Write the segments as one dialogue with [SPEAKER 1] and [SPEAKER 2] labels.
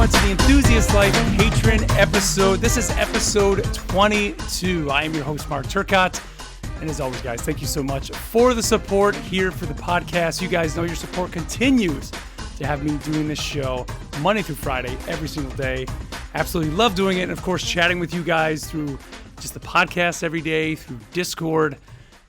[SPEAKER 1] on to the Enthusiast Life Patron episode. This is episode 22. I am your host, Mark Turcott. And as always, guys, thank you so much for the support here for the podcast. You guys know your support continues to have me doing this show Monday through Friday, every single day. Absolutely love doing it. And of course, chatting with you guys through just the podcast every day, through Discord.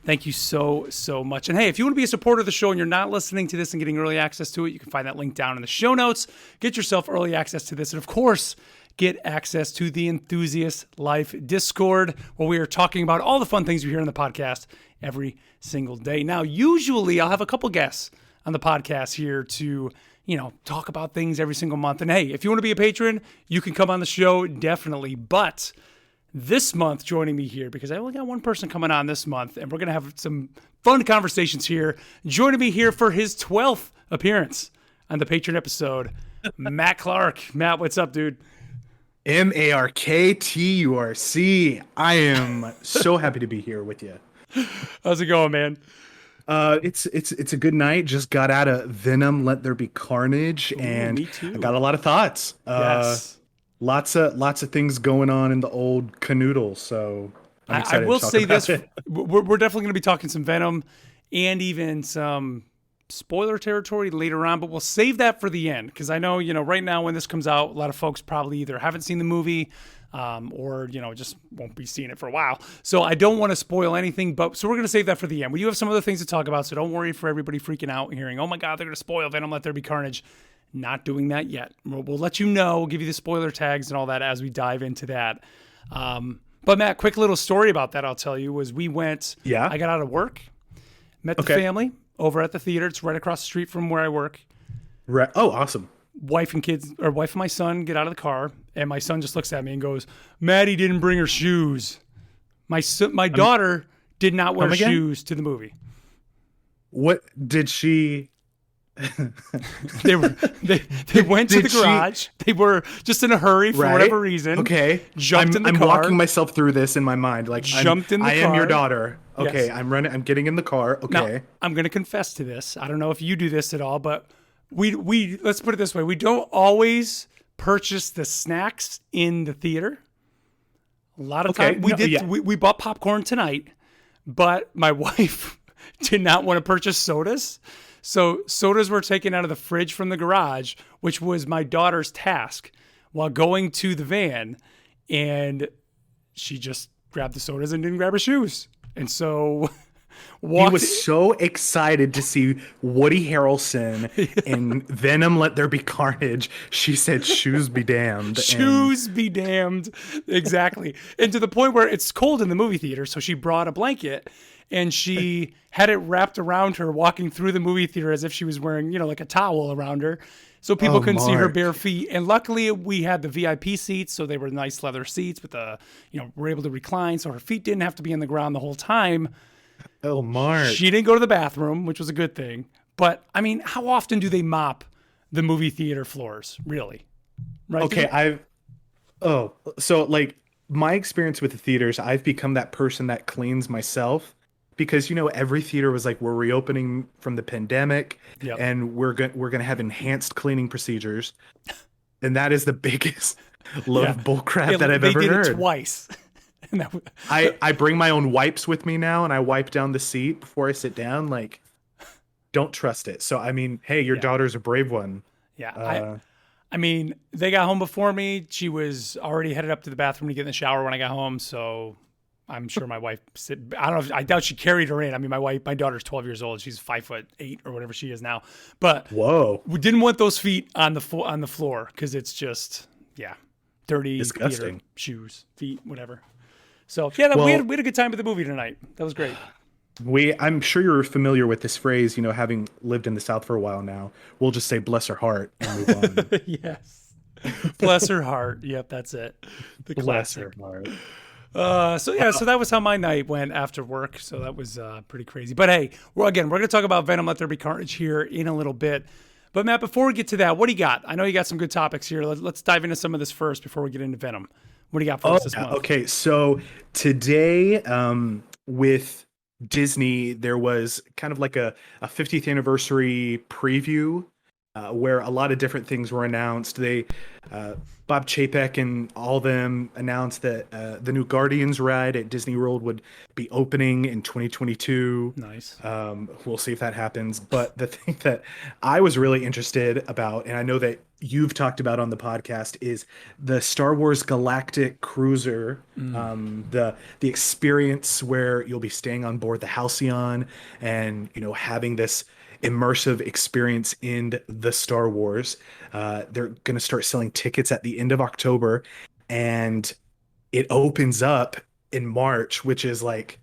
[SPEAKER 1] Thank you so much. And hey, if you want to be a supporter of the show and you're not listening to this and getting early access to it, you can find that link down in the show notes. Get yourself early access to this. And of course, get access to the Enthusiast Life Discord, where we are talking about all the fun things you hear on the podcast every single day. Now, usually I'll have a couple guests on the podcast here to, talk about things every single month. And hey, if you want to be a patron, you can come on the show, definitely. But this month, joining me here, because I only got one person coming on this month, and we're going to have some fun conversations here. Joining me here for his 12th appearance on the Patreon episode, Matt Clark. Matt, what's up, dude?
[SPEAKER 2] MARKTURC. I am so happy to be here with you.
[SPEAKER 1] How's it going, man?
[SPEAKER 2] It's a good night. Just got out of Venom, Let There Be Carnage, and
[SPEAKER 1] me too.
[SPEAKER 2] I got a lot of thoughts.
[SPEAKER 1] Yes.
[SPEAKER 2] Lots of things going on in the old canoodle, so I'm excited
[SPEAKER 1] I will
[SPEAKER 2] to talk
[SPEAKER 1] say
[SPEAKER 2] about
[SPEAKER 1] this:
[SPEAKER 2] it.
[SPEAKER 1] we're definitely going to be talking some Venom and even some spoiler territory later on, but we'll save that for the end, because I know right now when this comes out, a lot of folks probably either haven't seen the movie or just won't be seeing it for a while. So I don't want to spoil anything, so we're going to save that for the end. We do have some other things to talk about, so don't worry for everybody freaking out and hearing, oh my God, they're going to spoil Venom, Let There Be Carnage. Not doing that yet. We'll let you know. We'll give you the spoiler tags and all that as we dive into that. But Matt, quick little story about that I'll tell you was we went, I got out of work, met the family over at the theater. It's right across the street from where I work.
[SPEAKER 2] Right. Oh, awesome.
[SPEAKER 1] Wife and my son get out of the car, and my son just looks at me and goes, Maddie didn't bring her shoes. My daughter did not wear shoes to the movie.
[SPEAKER 2] What did she...
[SPEAKER 1] they went to the garage. They were just in a hurry for whatever reason.
[SPEAKER 2] Okay.
[SPEAKER 1] Jumped in the car.
[SPEAKER 2] I'm walking myself through this in my mind. Like,
[SPEAKER 1] jumped in the car.
[SPEAKER 2] I am your daughter. Okay.
[SPEAKER 1] Yes.
[SPEAKER 2] I'm getting in the car. Okay.
[SPEAKER 1] Now, I'm going to confess to this. I don't know if you do this at all, but we let's put it this way. We don't always purchase the snacks in the theater. A lot of time we bought popcorn tonight, but my wife did not want to purchase sodas. So sodas were taken out of the fridge from the garage, which was my daughter's task while going to the van. And she just grabbed the sodas and didn't grab her shoes. And so
[SPEAKER 2] he was so excited to see Woody Harrelson in Venom, Let There Be Carnage. She said, shoes be damned.
[SPEAKER 1] Shoes be damned. Exactly. And to the point where it's cold in the movie theater. So she brought a blanket. And she had it wrapped around her walking through the movie theater as if she was wearing, like a towel around her. So people couldn't see her bare feet. And luckily we had the VIP seats. So they were nice leather seats with we're able to recline. So her feet didn't have to be on the ground the whole time.
[SPEAKER 2] Oh, Mark.
[SPEAKER 1] She didn't go to the bathroom, which was a good thing. But I mean, how often do they mop the movie theater floors? Really? Right.
[SPEAKER 2] Okay. So like my experience with the theaters, I've become that person that cleans myself. Because every theater was like, we're reopening from the pandemic, and we're gonna have enhanced cleaning procedures, and that is the biggest load of bullcrap that I've ever heard.
[SPEAKER 1] They did it twice.
[SPEAKER 2] I bring my own wipes with me now, and I wipe down the seat before I sit down. Like, don't trust it. So I mean, hey, your daughter's a brave one.
[SPEAKER 1] Yeah. I mean, they got home before me. She was already headed up to the bathroom to get in the shower when I got home. So I'm sure my wife I doubt she carried her in. I mean, my daughter's 12 years old. She's 5'8" or whatever she is now. But
[SPEAKER 2] whoa,
[SPEAKER 1] we didn't want those feet on the floor because it's just dirty,
[SPEAKER 2] disgusting.
[SPEAKER 1] Theater, shoes, feet, whatever. So we had a good time at the movie tonight. That was great.
[SPEAKER 2] I'm sure you're familiar with this phrase. Having lived in the South for a while now, we'll just say "bless her heart" and move on.
[SPEAKER 1] Yes, bless her heart. Yep, that's it. The
[SPEAKER 2] bless
[SPEAKER 1] classic.
[SPEAKER 2] her heart.
[SPEAKER 1] So that was how my night went after work. So that was pretty crazy. But hey, we're going to talk about Venom, Let There Be Carnage here in a little bit. But Matt, before we get to that, what do you got? I know you got some good topics here. Let's dive into some of this first before we get into Venom. What do you got for us this month?
[SPEAKER 2] Okay, so today with Disney, there was kind of like a 50th anniversary preview where a lot of different things were announced. Bob Chapek and all them announced that the new Guardians ride at Disney World would be opening in 2022.
[SPEAKER 1] Nice.
[SPEAKER 2] We'll see if that happens. But the thing that I was really interested about, and I know that you've talked about on the podcast, is the Star Wars Galactic Cruiser, the experience where you'll be staying on board the Halcyon and having this immersive experience in the Star Wars. They're going to start selling tickets at the end of October, and it opens up in March, which is like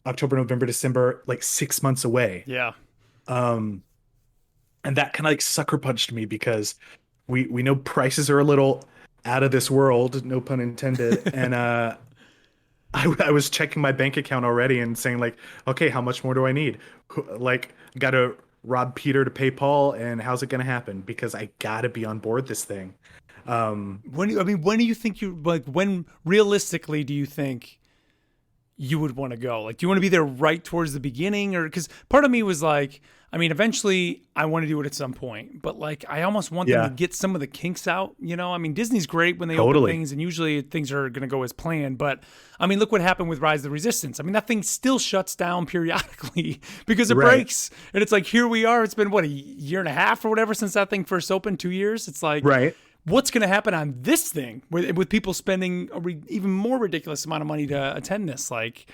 [SPEAKER 2] October, November, December, like 6 months away.
[SPEAKER 1] Yeah.
[SPEAKER 2] And that kind of like sucker punched me because we know prices are a little out of this world, no pun intended. And I was checking my bank account already and saying like, okay, how much more do I need? Like, got to rob Peter to pay Paul, and how's it going to happen? Because I got to be on board this thing.
[SPEAKER 1] When do you think when realistically do you think you would want to go? Like, do you want to be there right towards the beginning? Or, because part of me was like, eventually I want to do it at some point, but like, I almost want them to get some of the kinks out, Disney's great when they open things, and usually things are going to go as planned. But look what happened with Rise of the Resistance. That thing still shuts down periodically because it breaks. And it's like, here we are. It's been a year and a half or whatever since that thing first opened, 2 years. It's like, what's going to happen on this thing with people spending even more ridiculous amount of money to attend this? Like,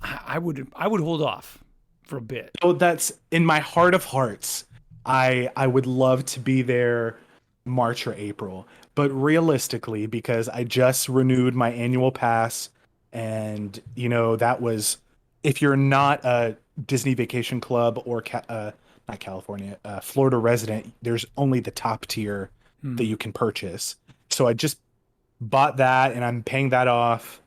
[SPEAKER 1] I would hold off for a bit.
[SPEAKER 2] So that's in my heart of hearts. I would love to be there March or April, but realistically, because I just renewed my annual pass, and that was, if you're not a Disney Vacation Club or not California, Florida resident, there's only the top tier that you can purchase. So I just bought that, and I'm paying that off.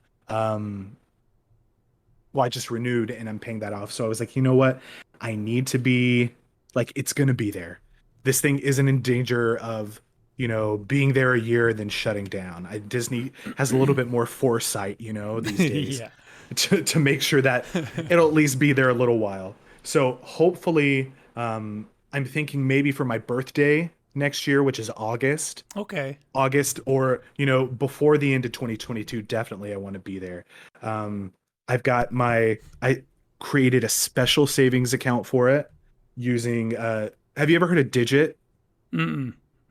[SPEAKER 2] I just renewed and I'm paying that off. So I was like, you know what? I need to be like, it's going to be there. This thing isn't in danger of, being there a year and then shutting down. Disney has a little bit more foresight, these days to make sure that it'll at least be there a little while. So hopefully, I'm thinking maybe for my birthday next year, which is August.
[SPEAKER 1] Okay.
[SPEAKER 2] August, or, before the end of 2022, definitely I want to be there. I created a special savings account for it using, have you ever heard of Digit?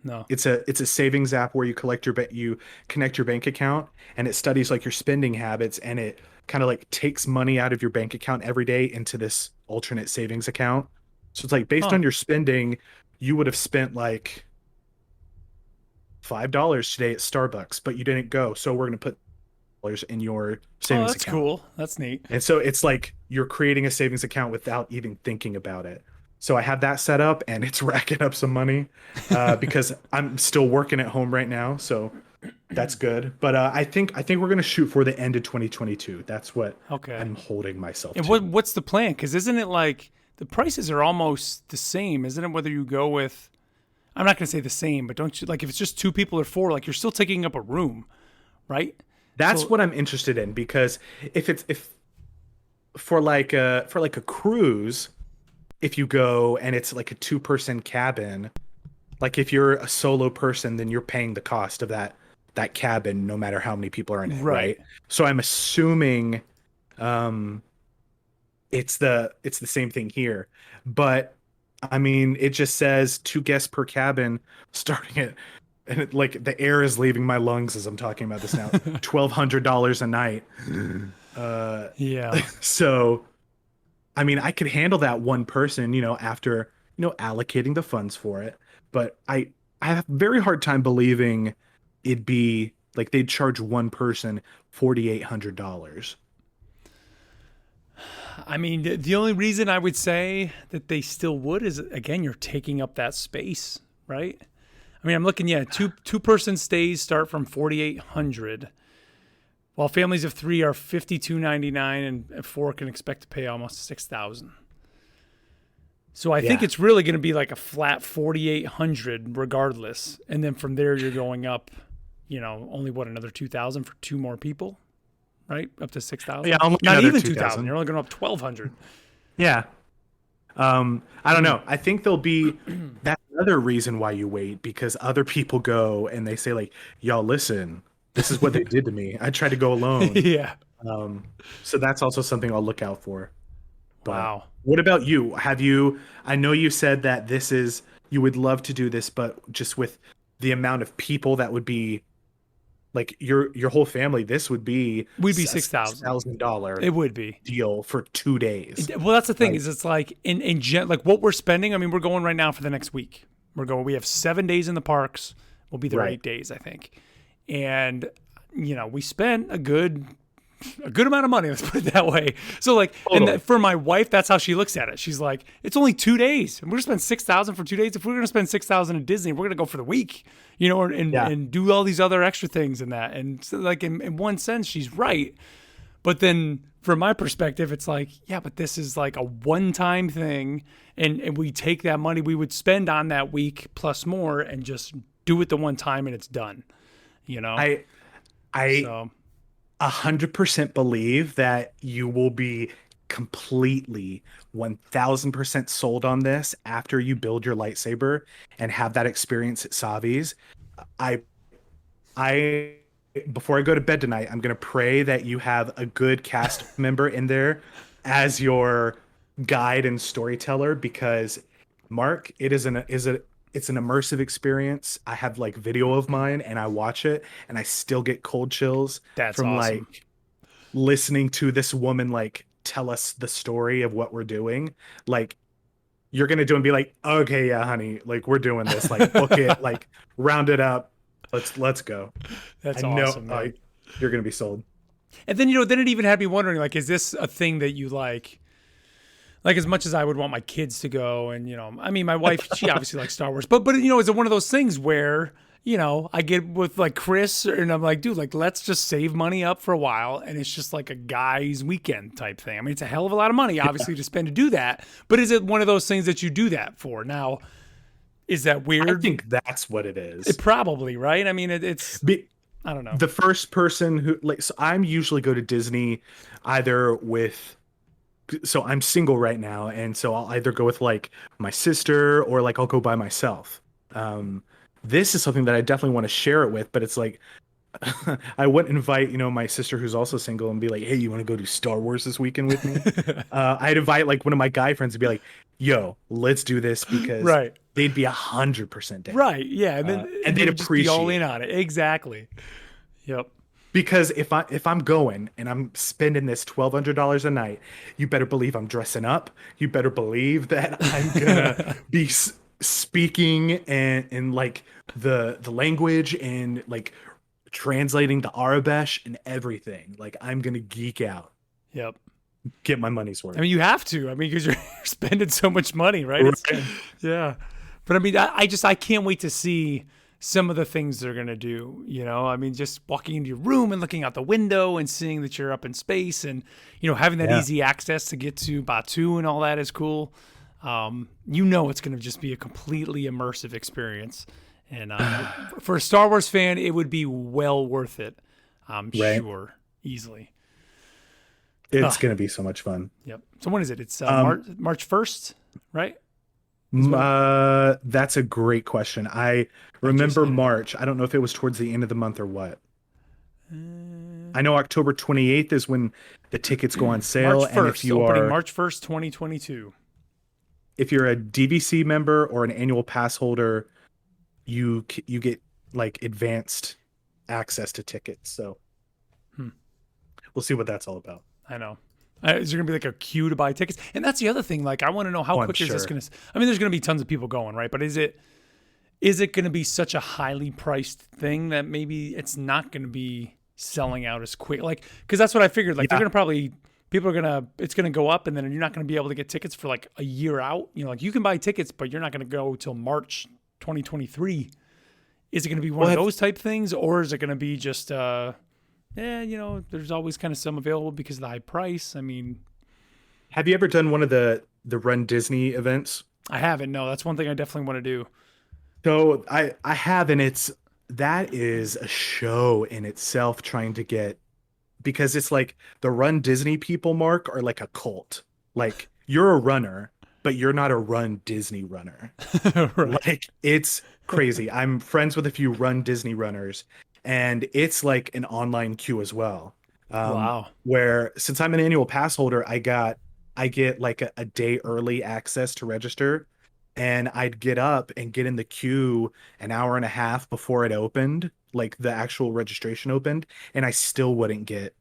[SPEAKER 1] No.
[SPEAKER 2] It's a savings app where you connect your bank account, and it studies like your spending habits, and it kind of like takes money out of your bank account every day into this alternate savings account. So it's like based on your spending, you would have spent like $5 today at Starbucks, but you didn't go. So we're going to put in your savings account.
[SPEAKER 1] That's cool. That's neat.
[SPEAKER 2] And so it's like you're creating a savings account without even thinking about it. So I have that set up, and it's racking up some money because I'm still working at home right now. So that's good. But I think we're going to shoot for the end of 2022. That's what I'm holding myself
[SPEAKER 1] and
[SPEAKER 2] to.
[SPEAKER 1] What's the plan? Because isn't it like the prices are almost the same? Isn't it whether you go with, I'm not going to say the same, but don't you, like if it's just 2 people or 4, like you're still taking up a room, right?
[SPEAKER 2] That's what I'm interested in, because if for like a cruise, if you go and it's like a 2-person cabin, like if you're a solo person, then you're paying the cost of that cabin no matter how many people are in it, right? So I'm assuming it's the same thing here. But it just says 2 guests per cabin starting at, and like the air is leaving my lungs as I'm talking about this now. $1,200 a night. So, I could handle that one person, after, allocating the funds for it. But I have a very hard time believing it'd be like they'd charge one person $4,800.
[SPEAKER 1] The only reason I would say that they still would is, again, you're taking up that space, right? I'm looking, two-person stays start from $4,800, while families of 3 are $5,299, and 4 can expect to pay almost $6,000. So I think it's really going to be like a flat $4,800 regardless, and then from there you're going up, only another $2,000 for 2 more people, right? Up to $6,000.
[SPEAKER 2] Yeah,
[SPEAKER 1] not even $2,000. You're only going up $1,200.
[SPEAKER 2] Yeah. I don't know. I think there'll be that's another reason why you wait, because other people go and they say like, y'all listen, this is what they did to me. I tried to go alone.
[SPEAKER 1] Yeah.
[SPEAKER 2] Um, so that's also something I'll look out for. But
[SPEAKER 1] Wow.
[SPEAKER 2] what about you? I know you said that you would love to do this, but just with the amount of people that would be like your whole family, this would be
[SPEAKER 1] We'd be
[SPEAKER 2] a
[SPEAKER 1] $6,000.
[SPEAKER 2] $6,000
[SPEAKER 1] It would be.
[SPEAKER 2] deal for 2 days.
[SPEAKER 1] Well, that's the thing
[SPEAKER 2] Like,
[SPEAKER 1] is it's like like what we're spending. I mean, we're going right now for the next week. We have 7 days in the parks. We'll be there
[SPEAKER 2] Right.
[SPEAKER 1] 8 days, I think. And, we spent a good amount of money. Let's put it that way. So like,
[SPEAKER 2] Totally.
[SPEAKER 1] for my wife, that's how she looks at it. She's like, it's only 2 days and we're gonna spend 6,000 for 2 days. If we're going to spend 6,000 at Disney, we're going to go for the week, and do all these other extra things and that. And so like in one sense, she's right. But then from my perspective, it's like, yeah, but this is like a one-time thing. And we take that money we would spend on that week plus more and just do it the one time and it's done,
[SPEAKER 2] I
[SPEAKER 1] So
[SPEAKER 2] 100% believe that you will be completely 1000% sold on this after you build your lightsaber and have that experience at Savi's. I I before I go to bed tonight, I'm gonna pray that you have a good cast member in there as your guide and storyteller, because Mark, it's an immersive experience. I have like video of mine and I watch it and I still get cold chills
[SPEAKER 1] that's
[SPEAKER 2] from
[SPEAKER 1] awesome.
[SPEAKER 2] like listening to this woman like tell us the story of what we're doing. Like, you're gonna do and be like, okay, yeah, honey, like we're doing this, like book it, like round it up. Let's go.
[SPEAKER 1] That's
[SPEAKER 2] I know
[SPEAKER 1] awesome, man.
[SPEAKER 2] you're gonna be sold.
[SPEAKER 1] And then, then it even had me wondering, like, is this a thing that you like? Like, as much as I would want my kids to go, and I mean, my wife, she obviously likes Star Wars, but is it one of those things where I get with like Chris, and I'm like, dude, like, let's just save money up for a while, and it's just like a guy's weekend type thing. I mean, it's a hell of a lot of money, obviously, to spend to do that, but is it one of those things that you do that for? Now, is that weird?
[SPEAKER 2] I think that's what it is.
[SPEAKER 1] It probably, right? I mean, it's I don't know.
[SPEAKER 2] The first person who like, so I'm usually go to Disney either with, so I'm single right now, and so I'll either go with like my sister or like I'll go by myself. This is something that I definitely want to share it with, but it's like I wouldn't invite, my sister who's also single and be like, hey, you want to go do Star Wars this weekend with me? I'd invite like one of my guy friends to be like, yo, let's do this, because
[SPEAKER 1] Right.
[SPEAKER 2] they'd be 100% down.
[SPEAKER 1] Right. Yeah. And then
[SPEAKER 2] and they'd
[SPEAKER 1] just be all
[SPEAKER 2] appreciate
[SPEAKER 1] in on it. Exactly. Yep.
[SPEAKER 2] Because if I'm going and I'm spending this $1,200 a night, you better believe I'm dressing up. You better believe that I'm gonna be speaking and like the language and like translating the Arabesh and everything. Like, I'm gonna geek out,
[SPEAKER 1] Yep.
[SPEAKER 2] get my money's worth.
[SPEAKER 1] I mean, you have to. I mean, because you're spending so much money, right?
[SPEAKER 2] Right.
[SPEAKER 1] Yeah. But I mean, I can't wait to see some of the things they're going to do, I mean, just walking into your room and looking out the window and seeing that you're up in space and, having that easy access to get to Batu and all that is cool. It's going to just be a completely immersive experience. And for a Star Wars fan, it would be well worth it. I'm sure, easily.
[SPEAKER 2] It's going to be so much fun.
[SPEAKER 1] Yep. So when is it? It's March 1st, right?
[SPEAKER 2] That's a great question. I remember March. I don't know if it was towards the end of the month or what. I know October 28th is when the tickets go on sale.
[SPEAKER 1] March 1st,
[SPEAKER 2] and if you
[SPEAKER 1] opening
[SPEAKER 2] are
[SPEAKER 1] March 1st, 2022.
[SPEAKER 2] If you're a DVC member or an annual pass holder, you get like advanced access to tickets. So we'll see what that's all about.
[SPEAKER 1] I know. Is there going to be like a queue to buy tickets? And that's the other thing. Like, I want to know how quick is this going to... I mean, there's going to be tons of people going, right? But is it going to be such a highly priced thing that maybe it's not going to be selling out as quick? Like, because that's what I figured. Like, they're going to probably... It's going to go up, and then you're not going to be able to get tickets for like a year out. Like, you can buy tickets, but you're not going to go till March 2023. Is it going to be one of those type things? Or is it going to be just... there's always kind of some available because of the high price. I mean,
[SPEAKER 2] have you ever done one of the Run Disney events?
[SPEAKER 1] I haven't. No, that's one thing I definitely want to do.
[SPEAKER 2] So I have, and that is a show in itself, trying to get, because it's like the Run Disney people, Mark, are like a cult. Like, you're a runner, but you're not a Run Disney runner.
[SPEAKER 1] Right.
[SPEAKER 2] Like it's crazy. I'm friends with a few Run Disney runners, and it's like an online queue as well.
[SPEAKER 1] Wow.
[SPEAKER 2] Where since I'm an annual pass holder, I get like a day early access to register, and I'd get up and get in the queue an hour and a half before it opened, like the actual registration opened, and I still wouldn't get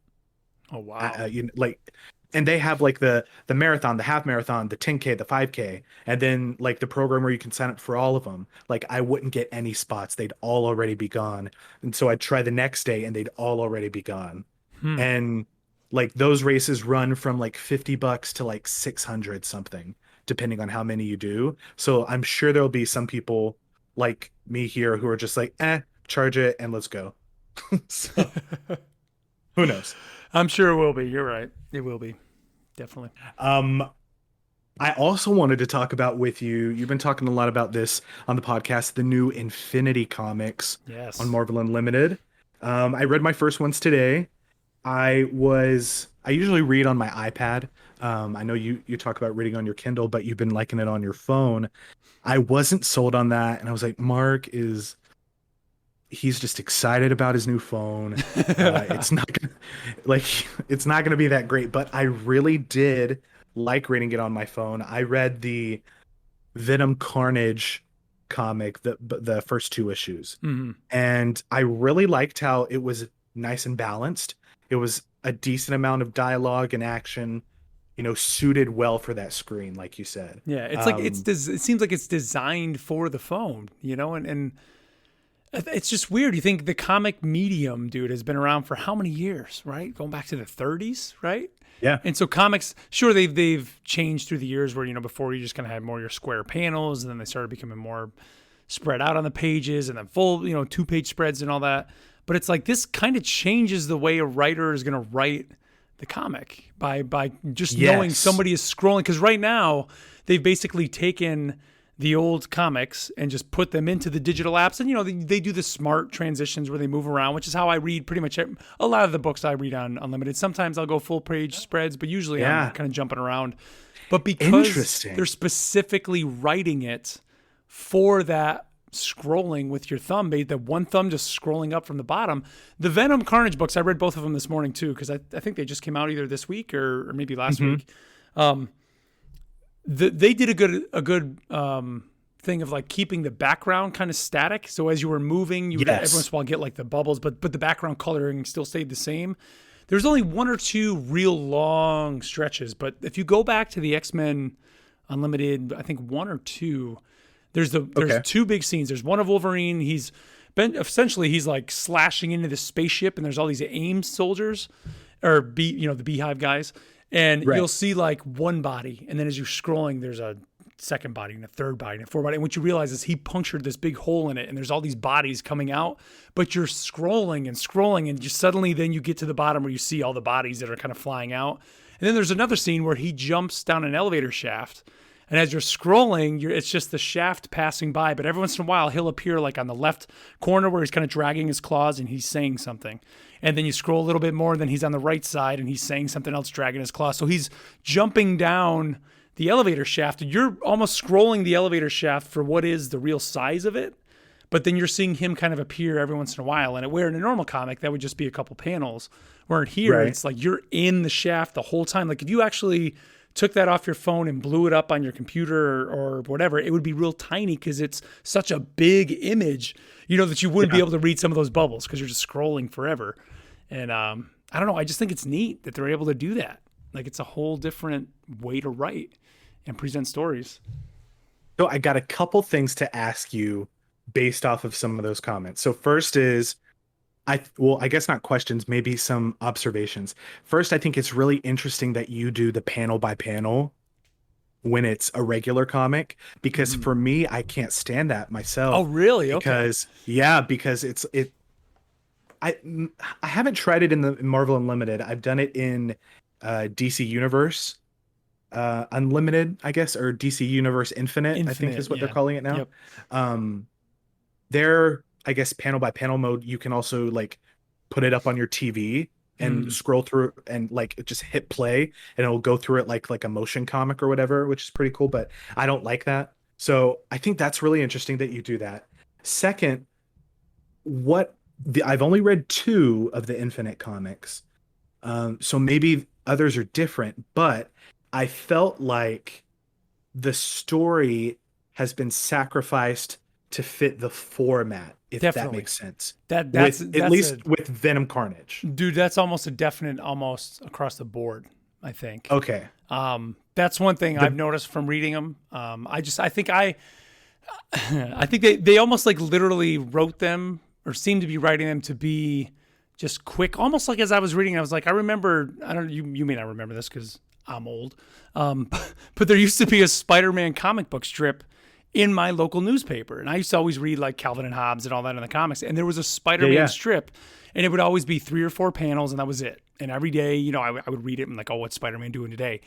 [SPEAKER 1] Oh, wow.
[SPEAKER 2] like, and they have like the marathon, the half marathon, the 10K, the 5K, and then like the program where you can sign up for all of them. Like I wouldn't get any spots. They'd all already be gone. And so I'd try the next day and they'd all already be gone.
[SPEAKER 1] Hmm.
[SPEAKER 2] And like those races run from like $50 to like 600 something, depending on how many you do. So I'm sure there'll be some people like me here who are just like, charge it and let's go. So who knows?
[SPEAKER 1] I'm sure it will be. You're right. It will be. Definitely.
[SPEAKER 2] Um, I also wanted to talk about with you. You've been talking a lot about this on the podcast, the new Infinity comics on
[SPEAKER 1] Yes.
[SPEAKER 2] Marvel Unlimited. I read my first ones today. I usually read on my iPad. I know you talk about reading on your Kindle, but you've been liking it on your phone. I wasn't sold on that, and I was like, he's just excited about his new phone. It's not gonna, like it's not going to be that great, but I really did like reading it on my phone. I read the Venom Carnage comic, the first two issues,
[SPEAKER 1] Hmm.
[SPEAKER 2] and I really liked how it was nice and balanced. It was a decent amount of dialogue and action, suited well for that screen, like you said.
[SPEAKER 1] Yeah. It's like it seems like it's designed for the phone, and it's just weird. You think the comic medium, dude, has been around for how many years, right? Going back to the 30s, right?
[SPEAKER 2] Yeah.
[SPEAKER 1] And so comics, sure, they've changed through the years where, before you just kind of had more your square panels, and then they started becoming more spread out on the pages, and then full, 2-page spreads and all that. But it's like this kind of changes the way a writer is going to write the comic by just knowing somebody is scrolling. Because right now they've basically taken the old comics and just put them into the digital apps, and they do the smart transitions where they move around, which is how I read pretty much a lot of the books I read on Unlimited. Sometimes I'll go full page spreads, but usually I'm kind of jumping around. But because they're specifically writing it for that scrolling with your thumb, the one thumb just scrolling up from the bottom. The Venom Carnage books, I read both of them this morning too, because I think they just came out either this week or maybe last week. They did a good thing of like keeping the background kind of static. So as you were moving, you would every once in a while get like the bubbles, but the background coloring still stayed the same. There's only one or two real long stretches, but if you go back to the X-Men Unlimited, I think one or two, there's two big scenes. There's one of Wolverine. He's like slashing into the spaceship, and there's all these AIM soldiers, or the Beehive guys. And you'll see like one body, and then as you're scrolling, there's a second body and a third body and a fourth body. And what you realize is he punctured this big hole in it, and there's all these bodies coming out. But you're scrolling and scrolling, and just suddenly then you get to the bottom where you see all the bodies that are kind of flying out. And then there's another scene where he jumps down an elevator shaft. And as you're scrolling, it's just the shaft passing by. But every once in a while, he'll appear like on the left corner where he's kind of dragging his claws and he's saying something. And then you scroll a little bit more, and then he's on the right side and he's saying something else, dragging his claws. So he's jumping down the elevator shaft, and you're almost scrolling the elevator shaft for what is the real size of it. But then you're seeing him kind of appear every once in a while. And where in a normal comic, that would just be a couple panels. Where here, it's like you're in the shaft the whole time. Like if you actually took that off your phone and blew it up on your computer or whatever, it would be real tiny because it's such a big image, that you wouldn't be able to read some of those bubbles because you're just scrolling forever. And I don't know. I just think it's neat that they're able to do that. Like it's a whole different way to write and present stories.
[SPEAKER 2] So I got a couple things to ask you based off of some of those comments. So first is, I guess not questions, maybe some observations. First, I think it's really interesting that you do the panel by panel when it's a regular comic, because for me, I can't stand that myself.
[SPEAKER 1] Oh, really?
[SPEAKER 2] Okay. Because I haven't tried it in the Marvel Unlimited. I've done it in DC Universe Unlimited, I guess, or DC Universe Infinite, I think is what they're calling it now. Yep. Their, I guess, panel by panel mode, you can also like put it up on your TV and scroll through and like just hit play and it'll go through it like a motion comic or whatever, which is pretty cool, but I don't like that. So I think that's really interesting that you do that. Second, I've only read two of the Infinite comics. So maybe others are different, but I felt like the story has been sacrificed to fit the format, if that makes sense.
[SPEAKER 1] That's
[SPEAKER 2] at least with Venom Carnage.
[SPEAKER 1] Dude, that's almost a definite, almost across the board, I think.
[SPEAKER 2] Okay.
[SPEAKER 1] That's one thing I've noticed from reading them. I think they almost like literally wrote them or seemed to be writing them to be just quick, almost like as I was reading, I was like, I don't you may not remember this because I'm old. But there used to be a Spider-Man comic book strip in my local newspaper. And I used to always read like Calvin and Hobbes and all that in the comics. And there was a Spider-Man strip and it would always be 3 or 4 panels and that was it. And every day, I would read it and like, oh, what's Spider-Man doing today?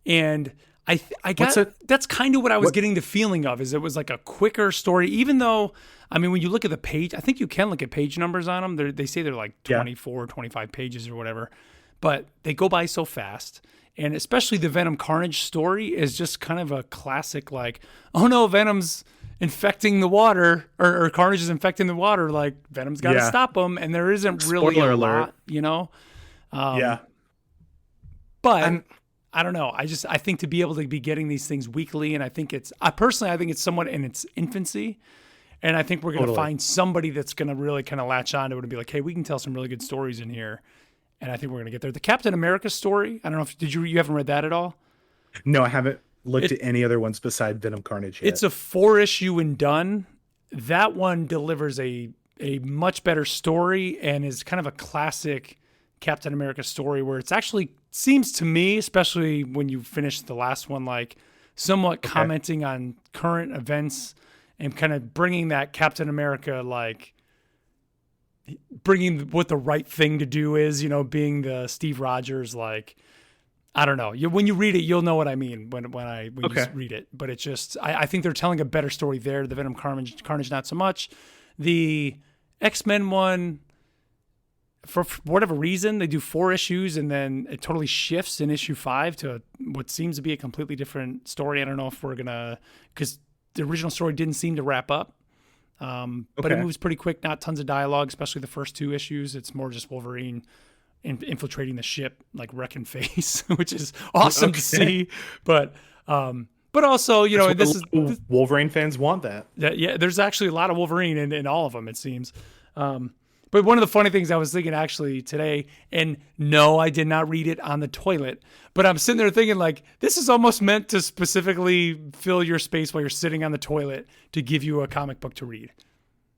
[SPEAKER 1] And that's kind of what I was getting the feeling of, is it was like a quicker story, even though, I mean, when you look at the page, I think you can look at page numbers on them. They say they're like 24, 25 pages or whatever, but they go by so fast. And especially the Venom Carnage story is just kind of a classic, like, oh no, Venom's infecting the water, or Carnage is infecting the water. Like, Venom's got to stop him. And there isn't really a lot, But I don't know. I think to be able to be getting these things weekly, and I think I think it's somewhat in its infancy. And I think we're going to find somebody that's going to really kind of latch onto it and be like, hey, we can tell some really good stories in here. And I think we're going to get there. The Captain America story, I don't know if you haven't read that at all?
[SPEAKER 2] No, I haven't looked at any other ones beside Venom Carnage yet.
[SPEAKER 1] It's a 4-issue and done. That one delivers a much better story and is kind of a classic Captain America story where it's actually seems to me, especially when you finish the last one, like somewhat commenting on current events and kind of bringing that Captain America, like bringing what the right thing to do is, being the Steve Rogers, like, I don't know. When you read it, you'll know what I mean when you read it. But it's just, I think they're telling a better story there. The Venom Carnage, not so much. The X-Men one, for whatever reason, they do 4 issues and then it totally shifts in issue 5 to what seems to be a completely different story. I don't know if we're gonna, because the original story didn't seem to wrap up. But it moves pretty quick, not tons of dialogue, especially the first 2 issues. It's more just Wolverine infiltrating the ship, like wrecking face, which is awesome to see. But also,
[SPEAKER 2] Wolverine fans want that.
[SPEAKER 1] Yeah, there's actually a lot of Wolverine in all of them, it seems. But one of the funny things I was thinking actually today, and no, I did not read it on the toilet, but I'm sitting there thinking like, this is almost meant to specifically fill your space while you're sitting on the toilet to give you a comic book to read.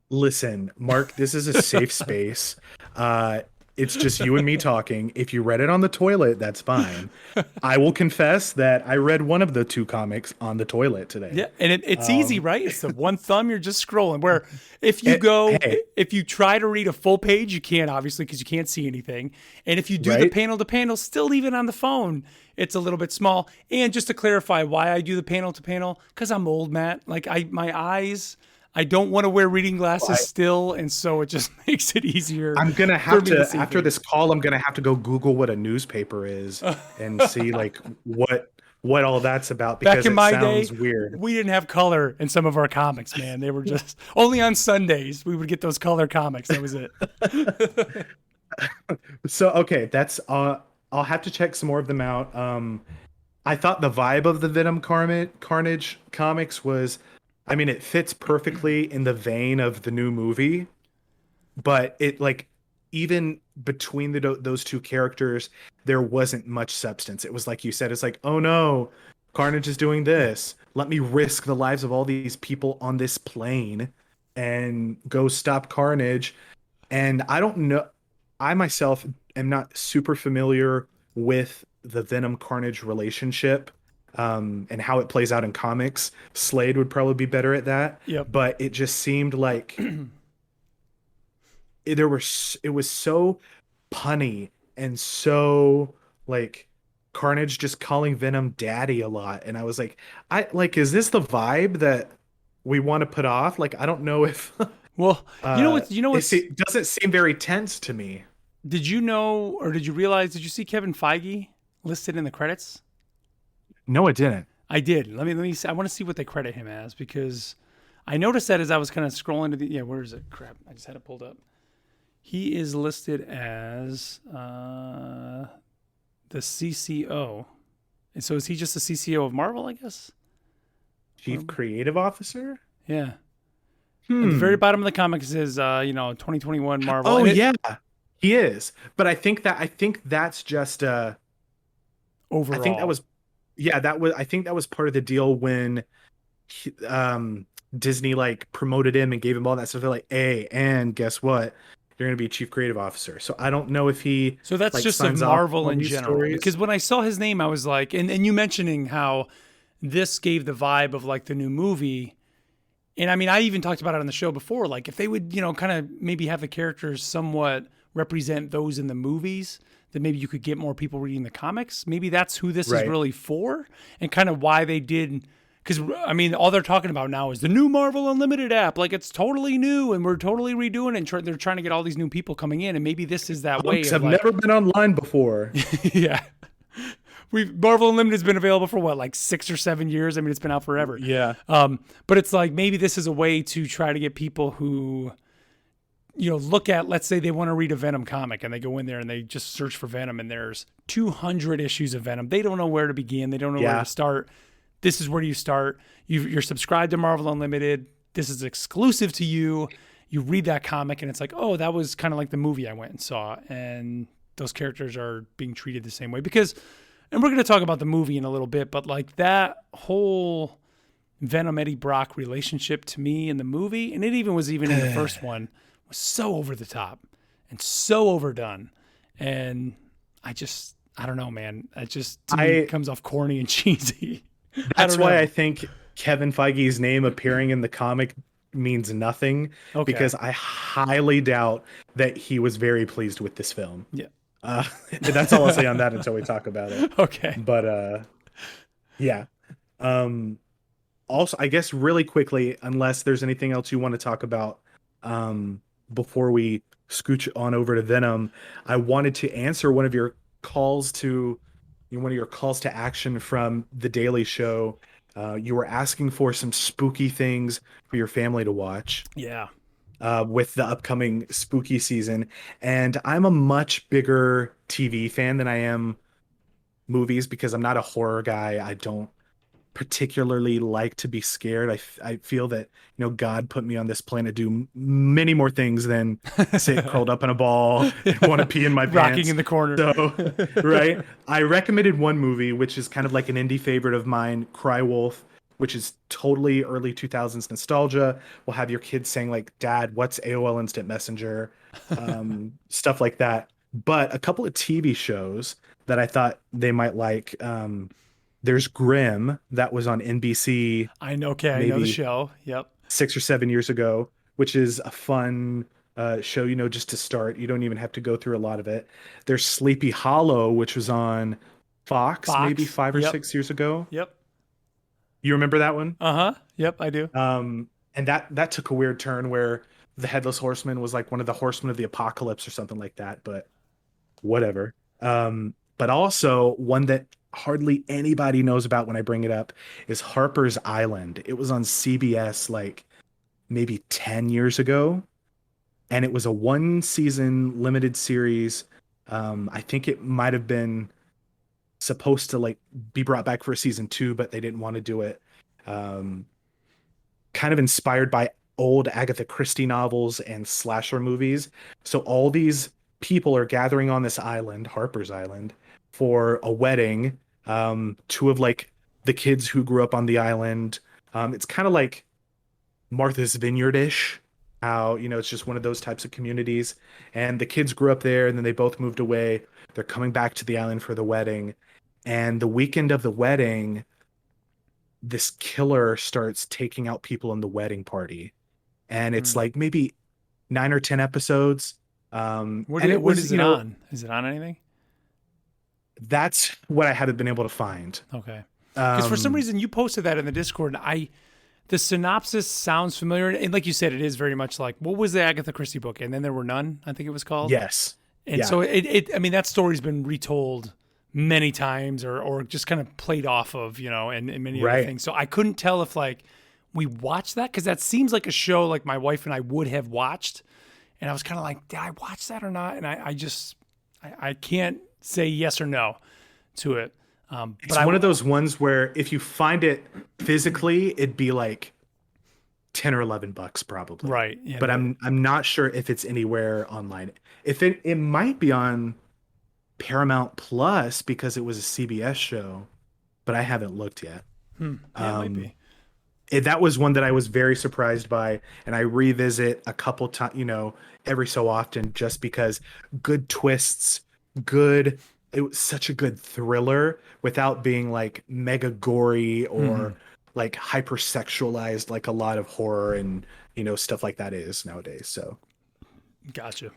[SPEAKER 2] Listen, Mark, this is a safe space. It's just you and me talking. If you read it on the toilet, that's fine. I will confess that I read one of the 2 comics on the toilet today.
[SPEAKER 1] Yeah, and it's easy, right? It's the one thumb, you're just scrolling. Where if you if you try to read a full page, you can't, obviously, because you can't see anything. And if you do the panel to panel, still even on the phone, it's a little bit small. And just to clarify why I do the panel to panel, because I'm old, Matt. Like my eyes, I don't want to wear reading glasses still, and so it just makes it easier.
[SPEAKER 2] I'm going to have to, after this call, I'm going to have to go Google what a newspaper is and see like what all that's about, because
[SPEAKER 1] back in my
[SPEAKER 2] sounds
[SPEAKER 1] day,
[SPEAKER 2] weird.
[SPEAKER 1] We didn't have color in some of our comics, man. They were just only on Sundays we would get those color comics. That was it.
[SPEAKER 2] So, that's I'll have to check some more of them out. I thought the vibe of the Venom Carnage comics was, I mean, it fits perfectly in the vein of the new movie, but it like even between those 2 characters, there wasn't much substance. It was like you said, it's like, oh no, Carnage is doing this. Let me risk the lives of all these people on this plane and go stop Carnage. And I don't know, I myself am not super familiar with the Venom Carnage relationship. And how it plays out in comics. Slade would probably be better at that.
[SPEAKER 1] Yep.
[SPEAKER 2] But it just seemed like it was so punny and so like Carnage just calling Venom daddy a lot. And I was like, is this the vibe that we want to put off? Like, I don't know if
[SPEAKER 1] well, it
[SPEAKER 2] doesn't seem very tense to me.
[SPEAKER 1] Did you know, or did you realize, did you see Kevin Feige listed in the credits?
[SPEAKER 2] No, I didn't.
[SPEAKER 1] I did. Let me see. I want to see what they credit him as, because I noticed that as I was kind of scrolling to the, where is it? Crap. I just had it pulled up. He is listed as the CCO. And so is he just the CCO of Marvel, I guess?
[SPEAKER 2] Chief Creative Officer?
[SPEAKER 1] Yeah. At the very bottom of the comic it says, 2021 Marvel.
[SPEAKER 2] Oh, yeah. He is. But I think that's just overall. I think that was I think that was part of the deal when Disney like promoted him and gave him all that stuff. They're like, hey, and guess what? You're going to be chief creative officer. So I don't know if he.
[SPEAKER 1] So that's like, just of Marvel in general. Stories. Because when I saw his name, I was like, and you mentioning how this gave the vibe of like the new movie. And I mean, I even talked about it on the show before. Like if they would, kind of maybe have the characters somewhat represent those in the movies, then maybe you could get more people reading the comics. Maybe that's who this is really for, and kind of why they did. Because, I mean, all they're talking about now is the new Marvel Unlimited app. Like, it's totally new, and we're totally redoing it. And they're trying to get all these new people coming in, and maybe this is that way.
[SPEAKER 2] I've never been online before.
[SPEAKER 1] Yeah. Marvel Unlimited has been available for, like 6 or 7 years? I mean, it's been out forever.
[SPEAKER 2] Yeah.
[SPEAKER 1] But it's like maybe this is a way to try to get people who, look at, let's say they want to read a Venom comic, and they go in there and they just search for Venom, and there's 200 issues of Venom. They don't know where to begin. They don't know where to start. This is where you start. You're subscribed to Marvel Unlimited. This is exclusive to you. You read that comic, and it's like, oh, that was kind of like the movie I went and saw. And those characters are being treated the same way. Because, and we're going to talk about the movie in a little bit, but like that whole Venom Eddie Brock relationship to me in the movie, and it even was in the first one, was so over the top and so overdone. And I don't know, man. It just to me comes off corny and cheesy.
[SPEAKER 2] That's why I think Kevin Feige's name appearing in the comic means nothing, because I highly doubt that he was very pleased with this film.
[SPEAKER 1] Yeah.
[SPEAKER 2] That's all I'll say on that until we talk about it.
[SPEAKER 1] Okay.
[SPEAKER 2] But yeah. Also, I guess really quickly, unless there's anything else you want to talk about before we scooch on over to Venom, I wanted to answer one of your calls to action from The Daily Show. You were asking for some spooky things for your family to watch.
[SPEAKER 1] Yeah.
[SPEAKER 2] With the upcoming spooky season. And I'm a much bigger TV fan than I am movies, because I'm not a horror guy. I don't particularly like to be scared. I feel that, God put me on this planet to do many more things than sit curled up in a ball and want to pee in my pants.
[SPEAKER 1] Rocking in the corner.
[SPEAKER 2] So, right. I recommended one movie, which is kind of like an indie favorite of mine, Cry Wolf, which is totally early 2000s nostalgia. We'll have your kids saying like, Dad, what's AOL Instant Messenger? Stuff like that. But a couple of TV shows that I thought they might like, there's Grimm, that was on NBC.
[SPEAKER 1] I know. Okay, I know the show. Yep.
[SPEAKER 2] 6 or 7 years ago, which is a fun show, just to start. You don't even have to go through a lot of it. There's Sleepy Hollow, which was on Fox. Maybe 5 or 6 years ago.
[SPEAKER 1] Yep.
[SPEAKER 2] You remember that one?
[SPEAKER 1] Uh-huh. Yep, I do.
[SPEAKER 2] And that took a weird turn where the Headless Horseman was like one of the horsemen of the apocalypse or something like that, but whatever. But also one that hardly anybody knows about when I bring it up is Harper's Island. It was on CBS like maybe 10 years ago, and it was a 1-season limited series. I think it might have been supposed to like be brought back for a season 2, but they didn't want to do it. Kind of inspired by old Agatha Christie novels and slasher movies. So all these people are gathering on this island, Harper's Island, for a wedding. 2 of like the kids who grew up on the island. It's kind of like Martha's Vineyard-ish, how, it's just one of those types of communities. And the kids grew up there, and then they both moved away. They're coming back to the island for the wedding. And the weekend of the wedding, this killer starts taking out people in the wedding party. And it's like maybe 9 or 10 episodes.
[SPEAKER 1] What is it on? Is it on anything?
[SPEAKER 2] That's what I hadn't been able to find.
[SPEAKER 1] Okay. Because for some reason you posted that in the Discord, and the synopsis sounds familiar. And like you said, it is very much like, what was the Agatha Christie book? And then There Were None, I think it was called.
[SPEAKER 2] Yes.
[SPEAKER 1] And so I mean, that story's been retold many times or just kind of played off of, and many other things. So I couldn't tell if like we watched that, because that seems like a show like my wife and I would have watched. And I was kind of like, did I watch that or not? And I can't say yes or no to it.
[SPEAKER 2] It's one of those ones where if you find it physically, it'd be like $10 or $11 probably.
[SPEAKER 1] Right. Yeah,
[SPEAKER 2] but I'm not sure if it's anywhere online. If it might be on Paramount Plus because it was a CBS show, but I haven't looked yet.
[SPEAKER 1] Yeah, it might be.
[SPEAKER 2] That was one that I was very surprised by, and I revisit a couple times, every so often, just because good twists, it was such a good thriller without being like mega gory or like hypersexualized like a lot of horror and stuff like that is nowadays. So
[SPEAKER 1] gotcha.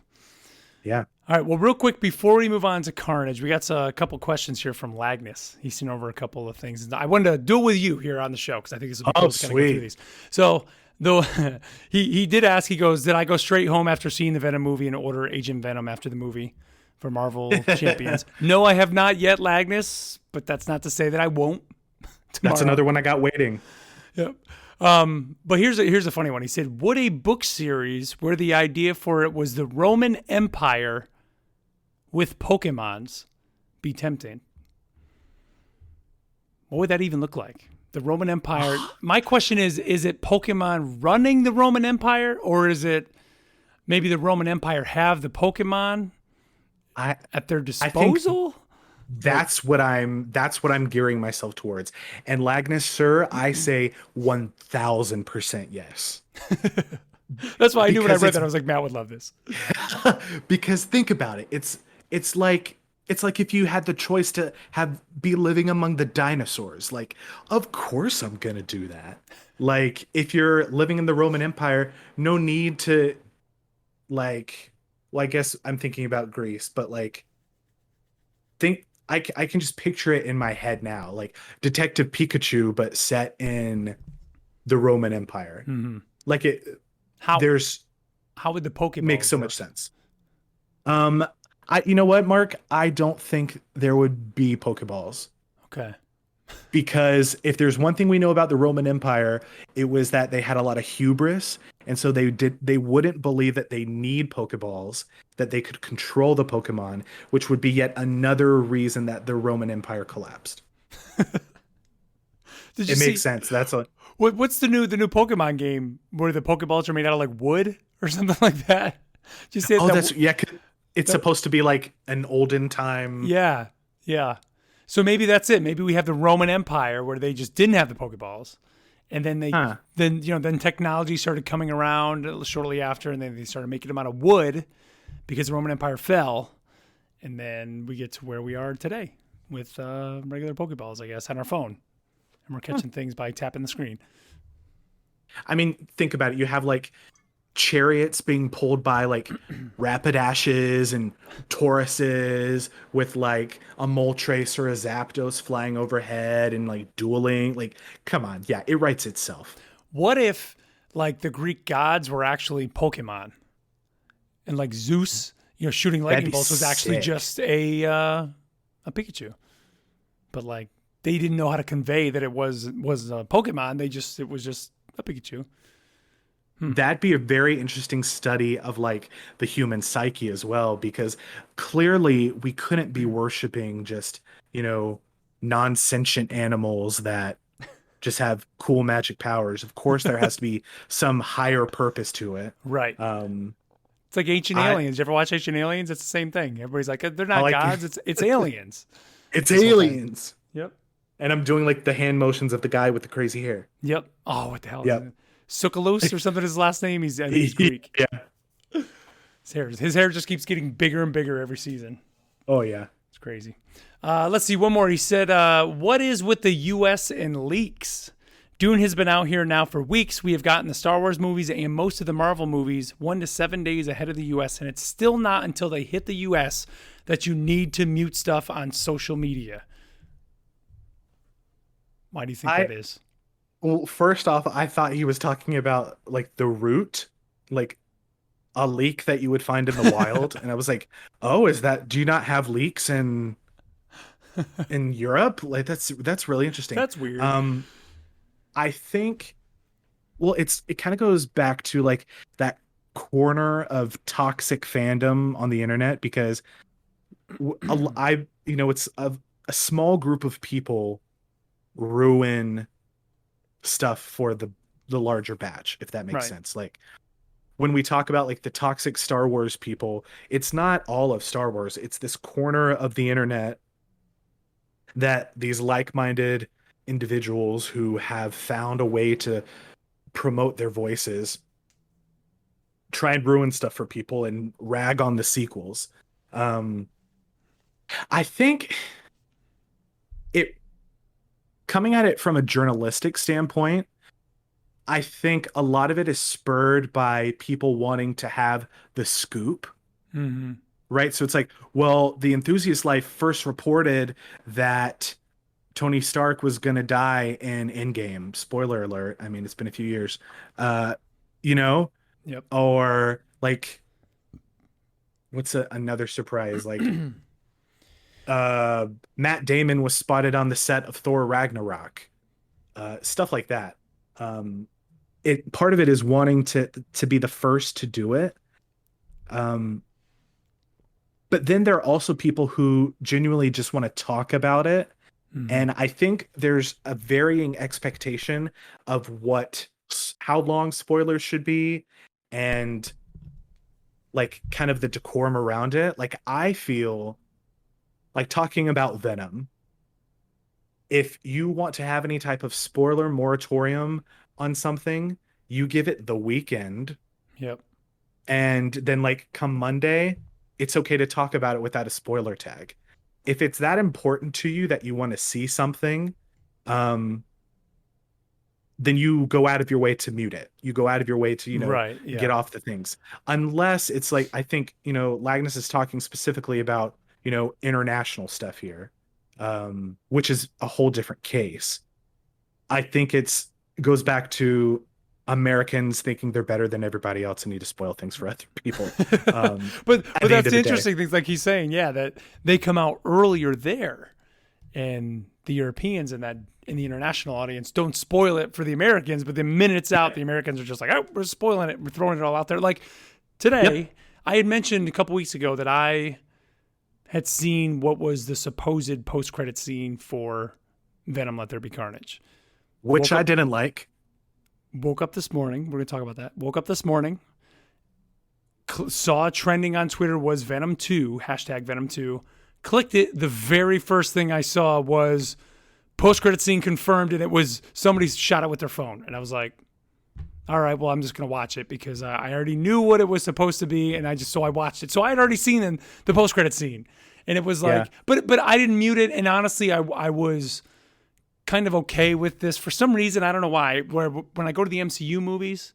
[SPEAKER 2] Yeah.
[SPEAKER 1] All right. Well, real quick before we move on to Carnage, we got a couple questions here from Lagnus. He's seen over a couple of things. I wanted to do it with you here on the show because I think this will be cool to kind of go through these. So though he did ask, he goes, did I go straight home after seeing the Venom movie and order Agent Venom after the movie for Marvel Champions? No, I have not yet, Lagnus, but that's not to say that I won't. Tomorrow.
[SPEAKER 2] That's another one I got waiting.
[SPEAKER 1] Yep. But here's a funny one. He said, would a book series where the idea for it was the Roman Empire with Pokemons be tempting? What would that even look like? The Roman Empire. My question is it Pokemon running the Roman Empire, or is it maybe the Roman Empire have the Pokemon at their disposal?
[SPEAKER 2] That's what I'm gearing myself towards. And Lagnus, sir, I say 1000% yes.
[SPEAKER 1] That's why I knew when I read that I was like, Matt would love this.
[SPEAKER 2] Because think about it. It's like if you had the choice to be living among the dinosaurs. Like, of course I'm gonna do that. Like, if you're living in the Roman Empire, no need to like. Well, I guess I'm thinking about Greece, but like, I can just picture it in my head now, like Detective Pikachu, but set in the Roman Empire.
[SPEAKER 1] Mm-hmm.
[SPEAKER 2] Like how would the Pokemon make so much sense? You know what, Mark? I don't think there would be Pokeballs.
[SPEAKER 1] Okay.
[SPEAKER 2] Because if there's one thing we know about the Roman Empire, it was that they had a lot of hubris, and so they wouldn't believe that they need Pokeballs, that they could control the Pokemon, which would be yet another reason that the Roman Empire collapsed. It makes sense. That's
[SPEAKER 1] what's the new Pokemon game where the Pokeballs are made out of like wood or something like that? Did you see
[SPEAKER 2] it's supposed to be like an olden time.
[SPEAKER 1] Yeah. So maybe that's it. Maybe we have the Roman Empire where they just didn't have the Pokeballs, and then then technology started coming around shortly after, and then they started making them out of wood because the Roman Empire fell, and then we get to where we are today with regular Pokeballs, I guess, on our phone, and we're catching things by tapping the screen.
[SPEAKER 2] I mean, think about it. You have like chariots being pulled by like Rapidashes and Tauruses with like a Moltres or a Zapdos flying overhead and like dueling. Like, come on. Yeah, it writes itself.
[SPEAKER 1] What if like the Greek gods were actually Pokemon and like Zeus, shooting lightning bolts was actually just a Pikachu, but like they didn't know how to convey that it was a Pokemon. It was just a Pikachu.
[SPEAKER 2] That'd be a very interesting study of like the human psyche as well, because clearly we couldn't be worshiping just, non-sentient animals that just have cool magic powers. Of course, there has to be some higher purpose to it.
[SPEAKER 1] Right. It's like Ancient Aliens. You ever watch Ancient Aliens? It's the same thing. Everybody's like, they're not gods. It's aliens.
[SPEAKER 2] It's aliens.
[SPEAKER 1] Yep.
[SPEAKER 2] And I'm doing like the hand motions of the guy with the crazy hair.
[SPEAKER 1] Yep. Oh, what the hell? Yep. Sukalos or something. His last name. He's Greek.
[SPEAKER 2] Yeah.
[SPEAKER 1] His hair just keeps getting bigger and bigger every season.
[SPEAKER 2] Oh yeah,
[SPEAKER 1] it's crazy. Let's see one more. He said, "What is with the U.S. and leaks? Dune has been out here now for weeks. We have gotten the Star Wars movies and most of the Marvel movies 1 to 7 days ahead of the U.S. and it's still not until they hit the U.S. that you need to mute stuff on social media." Why do you think that is? Well,
[SPEAKER 2] first off, I thought he was talking about like the root, like a leek that you would find in the wild. And I was like, oh, do you not have leeks in Europe? Like that's really interesting.
[SPEAKER 1] That's weird.
[SPEAKER 2] I think, well, it kind of goes back to like that corner of toxic fandom on the internet, because it's a small group of people ruin stuff for the larger batch, if that makes sense. Like when we talk about like the toxic Star Wars people, it's not all of Star Wars. It's this corner of the internet that these like-minded individuals who have found a way to promote their voices try and ruin stuff for people and rag on the sequels. I think it coming at it from a journalistic standpoint, I think a lot of it is spurred by people wanting to have the scoop.
[SPEAKER 1] Mm-hmm.
[SPEAKER 2] Right. So it's like, well, the Enthusiast Life first reported that Tony Stark was going to die in Endgame. Spoiler alert. I mean, it's been a few years,
[SPEAKER 1] Yep.
[SPEAKER 2] Or like, what's another surprise? Like, Matt Damon was spotted on the set of Thor Ragnarok, stuff like that. Part of it is wanting to be the first to do it. But then there are also people who genuinely just want to talk about it. Mm-hmm. And I think there's a varying expectation of how long spoilers should be and like kind of the decorum around it. Like I feel like talking about Venom, if you want to have any type of spoiler moratorium on something, you give it the weekend.
[SPEAKER 1] Yep.
[SPEAKER 2] And then like come Monday, it's okay to talk about it without a spoiler tag. If it's that important to you that you want to see something, then you go out of your way to mute it. You go out of your way to, get off the things. Unless it's like, I think, Lagnus is talking specifically about, international stuff here, which is a whole different case. I think it goes back to Americans thinking they're better than everybody else and need to spoil things for other people.
[SPEAKER 1] But that's the interesting thing. Like he's saying, that they come out earlier there, and the Europeans in the international audience don't spoil it for the Americans. But the minute it's out, the Americans are just like, oh, we're spoiling it. We're throwing it all out there. Like today, I had mentioned a couple weeks ago that I had seen what was the supposed post-credit scene for Venom: Let There Be Carnage,
[SPEAKER 2] which I didn't like.
[SPEAKER 1] Woke up this morning. We're going to talk about that. Woke up this morning, saw trending on Twitter was Venom 2, hashtag Venom 2. Clicked it. The very first thing I saw was post-credit scene confirmed, and it was somebody shot it with their phone. And I was like, all right, well, I'm just going to watch it because I already knew what it was supposed to be, and I watched it. So I had already seen the post-credit scene. And it was like, but I didn't mute it, and honestly, I was kind of okay with this for some reason. I don't know why. Where when I go to the MCU movies,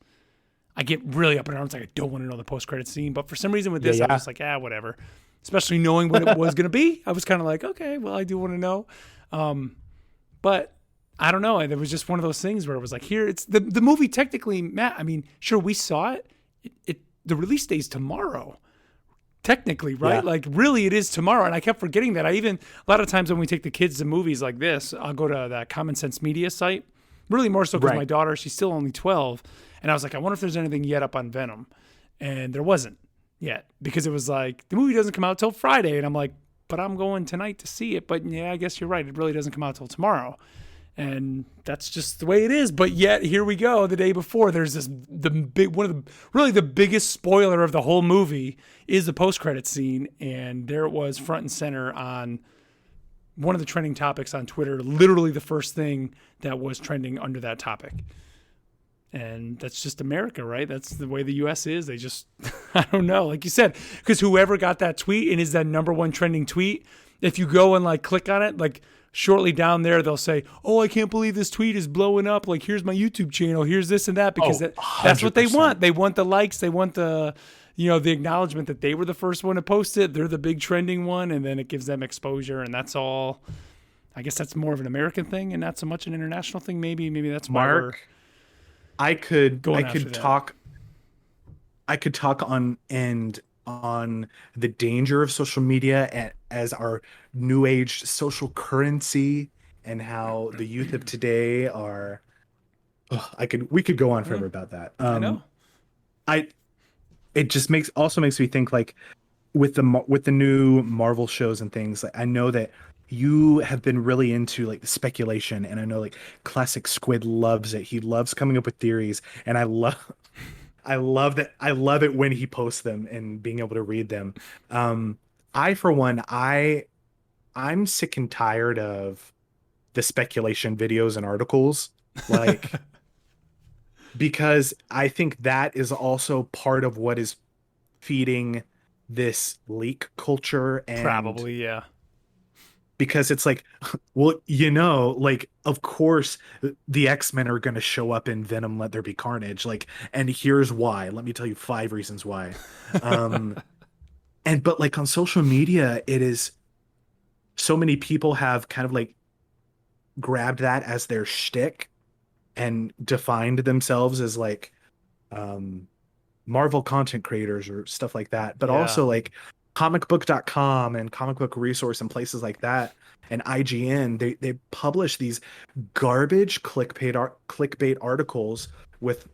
[SPEAKER 1] I get really up in arms. Like I don't want to know the post-credit scene. But for some reason with this, I'm just like, whatever. Especially knowing what it was going to be, I was kind of like, okay, well, I do want to know. But I don't know. There was just one of those things where it was like, here, it's the movie. Technically, Matt. I mean, sure, we saw it. The release day is tomorrow. Technically, right? Yeah. Like really it is tomorrow. And I kept forgetting that. A lot of times when we take the kids to movies like this, I'll go to that Common Sense Media site, really more so because my daughter, she's still only 12. And I was like, I wonder if there's anything yet up on Venom. And there wasn't yet because it was like, the movie doesn't come out till Friday. And I'm like, but I'm going tonight to see it. But yeah, I guess you're right. It really doesn't come out till tomorrow. And that's just the way it is. But yet here we go. The day before, there's the biggest spoiler of the whole movie is the post-credit scene. And there it was front and center on one of the trending topics on Twitter, literally the first thing that was trending under that topic. And that's just America, right? That's the way the U.S. is. They just, I don't know, like you said, because whoever got that tweet and is that number one trending tweet, if you go and like click on it, like shortly down there, they'll say, oh, I can't believe this tweet is blowing up. Like, here's my YouTube channel. Here's this and that, because that's what they want. They want the likes. They want the acknowledgement that they were the first one to post it. They're the big trending one. And then it gives them exposure. And that's all. I guess that's more of an American thing and not so much an international thing. Maybe that's why
[SPEAKER 2] I could I could talk on and on the danger of social media as our new age social currency, and how the youth of today are. We could go on forever about that.
[SPEAKER 1] I know.
[SPEAKER 2] I It just makes me think, like, with the new Marvel shows and things. Like, I know that you have been really into like the speculation, and I know like Classic Squid loves it. He loves coming up with theories, and I love it when he posts them and being able to read them. I for one, I'm sick and tired of the speculation videos and articles, like, because I think that is also part of what is feeding this leak culture. And
[SPEAKER 1] Probably, yeah.
[SPEAKER 2] because it's like, well, like, of course the X-Men are going to show up in Venom Let There Be Carnage, like, and here's why. Let me tell you 5 reasons why. um but like on social media, it is so many people have kind of like grabbed that as their shtick and defined themselves as like Marvel content creators or stuff like that. But
[SPEAKER 1] Yeah.
[SPEAKER 2] also like comicbook.com and comic book resource and places like that, and IGN, they publish these garbage clickbait articles with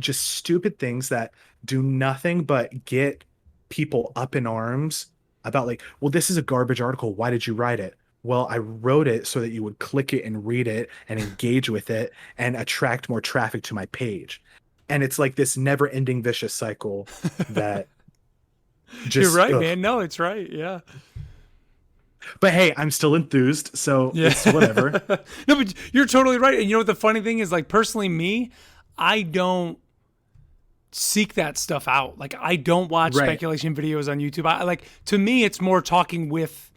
[SPEAKER 2] just stupid things that do nothing but get people up in arms about, like, well, this is a garbage article, why did you write it? Well, I wrote it so that you would click it and read it and engage with it and attract more traffic to my page. And it's like this never ending vicious cycle that just,
[SPEAKER 1] you're right,
[SPEAKER 2] ugh.
[SPEAKER 1] man. No, it's right. Yeah.
[SPEAKER 2] But hey, I'm still enthused, so
[SPEAKER 1] Yeah.
[SPEAKER 2] it's whatever.
[SPEAKER 1] No, but you're totally right. And you know what the funny thing is, like, personally, me, I don't seek that stuff out. Like, I don't watch
[SPEAKER 2] Right.
[SPEAKER 1] speculation videos on YouTube. I like, to me, it's more talking with,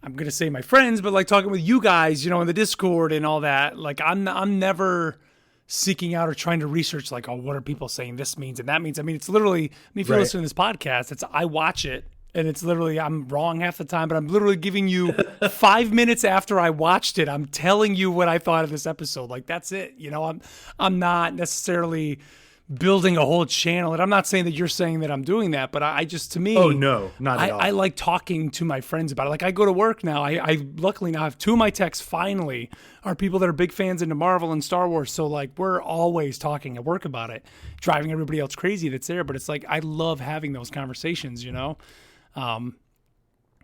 [SPEAKER 1] I'm going to say my friends, but like talking with you guys, in the Discord and all that. Like, I'm never seeking out or trying to research, like, oh, what are people saying this means and that means. I mean, it's literally, if you're
[SPEAKER 2] Right.
[SPEAKER 1] listening to this podcast, I watch it, and it's literally, I'm wrong half the time, but I'm literally giving you 5 minutes after I watched it, I'm telling you what I thought of this episode. Like, that's it. I'm not necessarily building a whole channel, and I'm not saying that you're saying that I'm doing that, but I just, to me,
[SPEAKER 2] Oh no, not at all.
[SPEAKER 1] I like talking to my friends about it. Like, I go to work now. I luckily now have 2 of my techs finally are people that are big fans into Marvel and Star Wars. So like, we're always talking at work about it, driving everybody else crazy that's there. But it's like, I love having those conversations,
[SPEAKER 2] Right.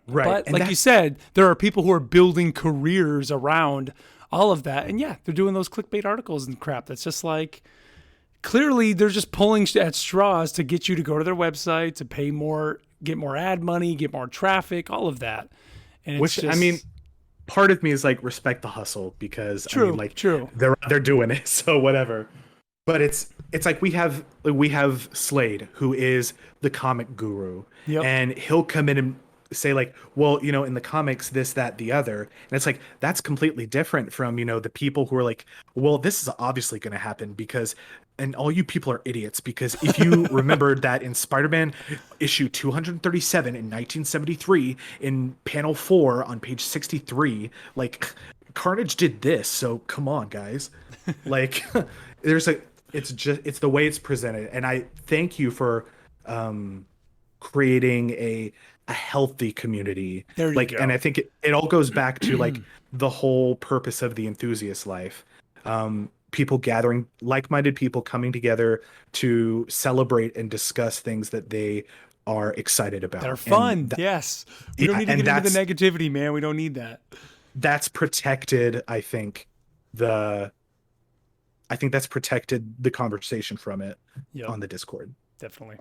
[SPEAKER 1] But
[SPEAKER 2] And
[SPEAKER 1] like you said, there are people who are building careers around all of that. And yeah, they're doing those clickbait articles and crap. That's just like, clearly they're just pulling at straws to get you to go to their website, to pay more, get more ad money, get more traffic, all of that. And
[SPEAKER 2] Which, I mean, part of me is like, respect the hustle, because
[SPEAKER 1] True,
[SPEAKER 2] I mean, like,
[SPEAKER 1] true.
[SPEAKER 2] they're doing it, so whatever. But it's like we have Slade, who is the comic guru,
[SPEAKER 1] Yep.
[SPEAKER 2] and he'll come in and say like, well, in the comics, this, that, the other, and it's like, that's completely different from the people who are like, well, this is obviously going to happen because. And all you people are idiots, because if you remember that in Spider-Man issue 237 in 1973, in panel 4 on page 63, like, Carnage did this. So come on, guys. Like, it's the way it's presented. And I thank you for creating a healthy community.
[SPEAKER 1] There you go.
[SPEAKER 2] And I think it all goes back to like the whole purpose of the enthusiast life. People gathering, like-minded people coming together to celebrate and discuss things that they are excited about.
[SPEAKER 1] They're fun. Yes. We don't need to get into the negativity, man. We don't need that.
[SPEAKER 2] That's protected, I think. That's protected the conversation from it on the Discord.
[SPEAKER 1] Definitely.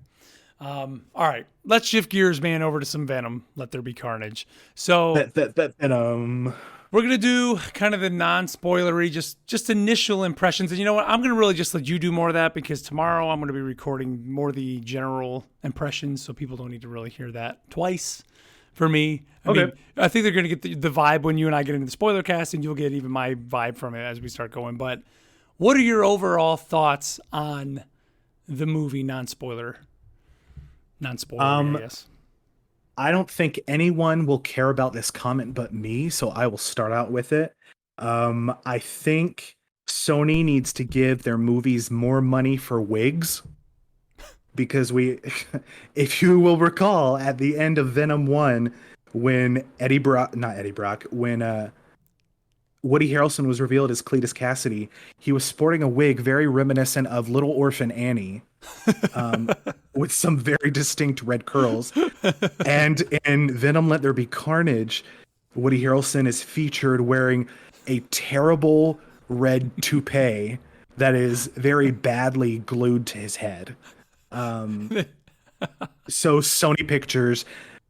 [SPEAKER 1] All right, let's shift gears, man, over to some Venom. Let There Be Carnage. So
[SPEAKER 2] Venom.
[SPEAKER 1] We're going to do kind of the non-spoilery, just initial impressions. And you know what? I'm going to really just let you do more of that, because tomorrow I'm going to be recording more of the general impressions, so people don't need to really hear that twice for me. I mean, I think they're going to get the vibe when you and I get into the spoiler cast, and you'll get even my vibe from it as we start going. But what are your overall thoughts on the movie, non-spoiler, I guess?
[SPEAKER 2] I don't think anyone will care about this comment but me, so I will start out with it. I think Sony needs to give their movies more money for wigs, because if you will recall, at the end of Venom 1, when when Woody Harrelson was revealed as Cletus Cassidy, he was sporting a wig very reminiscent of Little Orphan Annie, with some very distinct red curls. And in Venom Let There Be Carnage, Woody Harrelson is featured wearing a terrible red toupee that is very badly glued to his head. So Sony Pictures,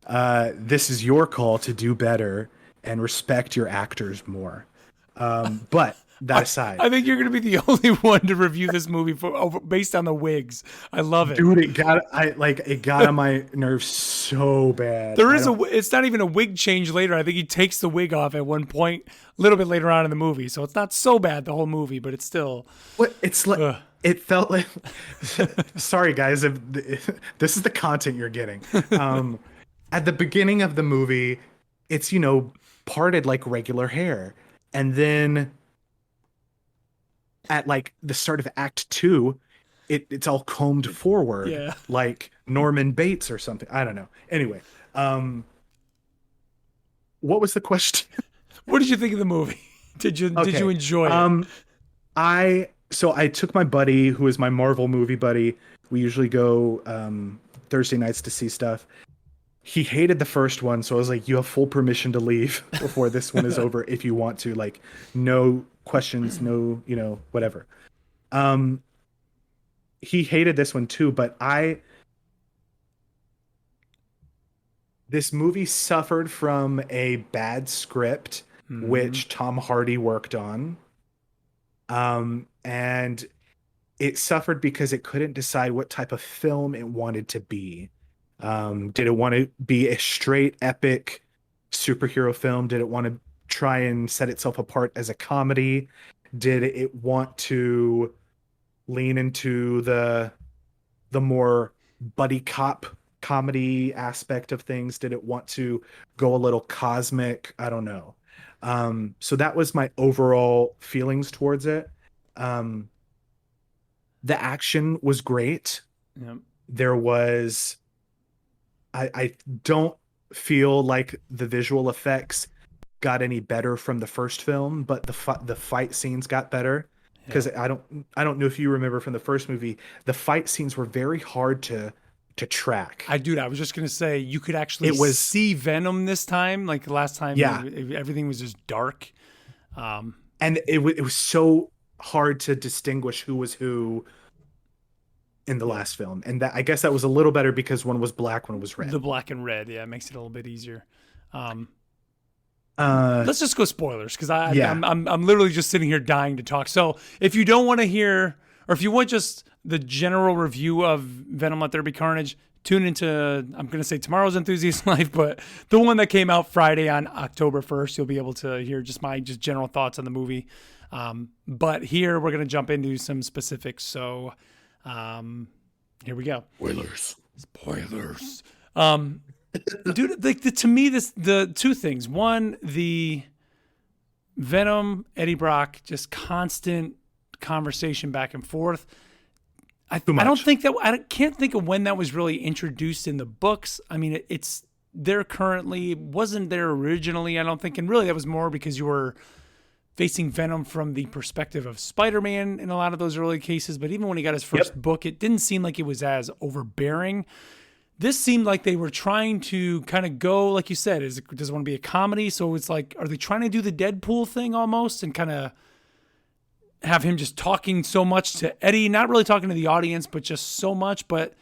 [SPEAKER 2] this is your call to do better and respect your actors more. But that aside,
[SPEAKER 1] I think you're going to be the only one to review this movie based on the wigs. I love it,
[SPEAKER 2] dude. It got on my nerves so bad.
[SPEAKER 1] It's not even a wig change later. I think he takes the wig off at one point, a little bit later on in the movie. So it's not so bad the whole movie, but it's still.
[SPEAKER 2] It's like it felt like. Sorry, guys, if this is the content you're getting. At the beginning of the movie, it's parted like regular hair. And then at like the start of Act 2, it's all combed forward, like Norman Bates or something. I don't know. Anyway, what was the question?
[SPEAKER 1] What did you think of the movie? Did you enjoy it?
[SPEAKER 2] I took my buddy, who is my Marvel movie buddy. We usually go Thursday nights to see stuff. He hated the first one, so I was like, you have full permission to leave before this one is over if you want to. Like, no questions, no, whatever. He hated this one too, but this movie suffered from a bad script, which Tom Hardy worked on. And it suffered because it couldn't decide what type of film it wanted to be. Did it want to be a straight epic superhero film? Did it want to try and set itself apart as a comedy? Did it want to lean into the more buddy cop comedy aspect of things? Did it want to go a little cosmic? I don't know. So that was my overall feelings towards it. The action was great.
[SPEAKER 1] Yep.
[SPEAKER 2] There was I don't feel like the visual effects got any better from the first film, but the fight scenes got better, because I don't know if you remember from the first movie, the fight scenes were very hard to track.
[SPEAKER 1] I was just gonna say, you could actually see Venom this time, like the last time. Everything was just dark,
[SPEAKER 2] and it was so hard to distinguish who was who in the last film, and I guess that was a little better because one was black, one was red.
[SPEAKER 1] The black and red, makes it a little bit easier. Let's just go spoilers, because I'm literally just sitting here dying to talk. So if you don't want to hear, or if you want just the general review of Venom Let There Be Carnage, tune into, I'm going to say Tomorrow's Enthusiast Life, but the one that came out Friday on October 1st, you'll be able to hear just my general thoughts on the movie. But here we're going to jump into some specifics. So here we go. Spoilers. Dude, to me, the two things. One, the Venom, Eddie Brock, just constant conversation back and forth. I can't think of when that was really introduced in the books. I mean, it's there currently, wasn't there originally, I don't think. And really that was more because you were facing Venom from the perspective of Spider-Man in a lot of those early cases. But even when he got his first book, it didn't seem like it was as overbearing. This seemed like they were trying to kind of go, like you said, does it want to be a comedy? So it's like, are they trying to do the Deadpool thing almost and kind of have him just talking so much to Eddie, not really talking to the audience, but just so much. But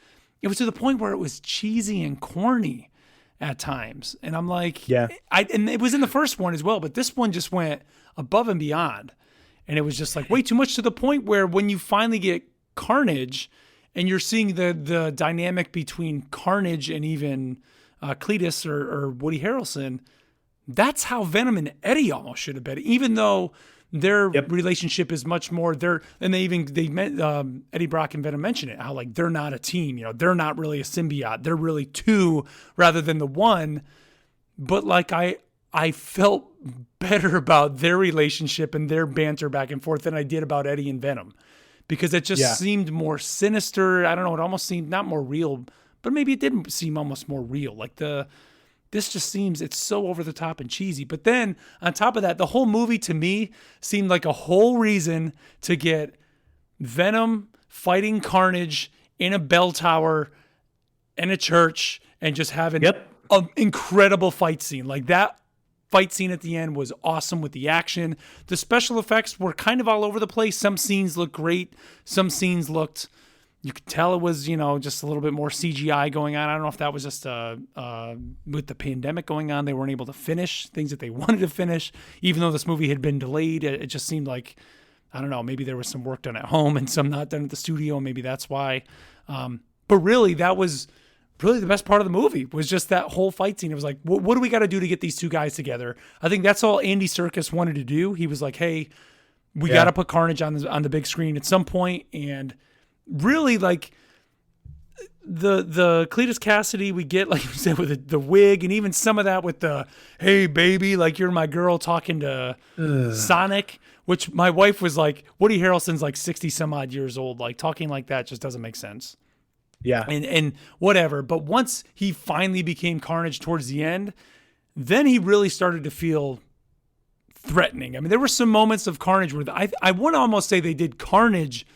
[SPEAKER 1] it was to the point where it was cheesy and corny at times. And I'm like, and it was in the first one as well, but this one just went above and beyond. And it was just like way too much, to the point where when you finally get Carnage and you're seeing the dynamic between Carnage and even Cletus or Woody Harrelson, that's how Venom and Eddie almost should have been, even though their relationship is much more Eddie Brock and Venom mention it, how like they're not a team, they're not really a symbiote, they're really two rather than the one. But like I felt better about their relationship and their banter back and forth than I did about Eddie and Venom, because it just seemed more sinister. I don't know. It almost seemed not more real, but maybe it did seem almost more real. Like this just seems, it's so over the top and cheesy. But then on top of that, the whole movie to me seemed like a whole reason to get Venom fighting Carnage in a bell tower in a church and just having an incredible fight scene. Like that fight scene at the end was awesome with the action. The special effects were kind of all over the place. Some scenes looked great. Some scenes looked, you could tell it was, just a little bit more CGI going on. I don't know if that was just with the pandemic going on, they weren't able to finish things that they wanted to finish. Even though this movie had been delayed, it just seemed like, I don't know, maybe there was some work done at home and some not done at the studio. Maybe that's why. But really, that was really the best part of the movie, was just that whole fight scene. It was like, what do we got to do to get these two guys together? I think that's all Andy Serkis wanted to do. He was like, hey, we got to put Carnage on the big screen at some point. And really, like, the Cletus Cassidy we get, like you said, with the wig, and even some of that with the, hey, baby, like, you're my girl, talking to Sonic, which my wife was like, Woody Harrelson's like 60 some odd years old. Like, talking like that just doesn't make sense.
[SPEAKER 2] Yeah.
[SPEAKER 1] And whatever. But once he finally became Carnage towards the end, then he really started to feel threatening. I mean, there were some moments of Carnage where I want to almost say they did Carnage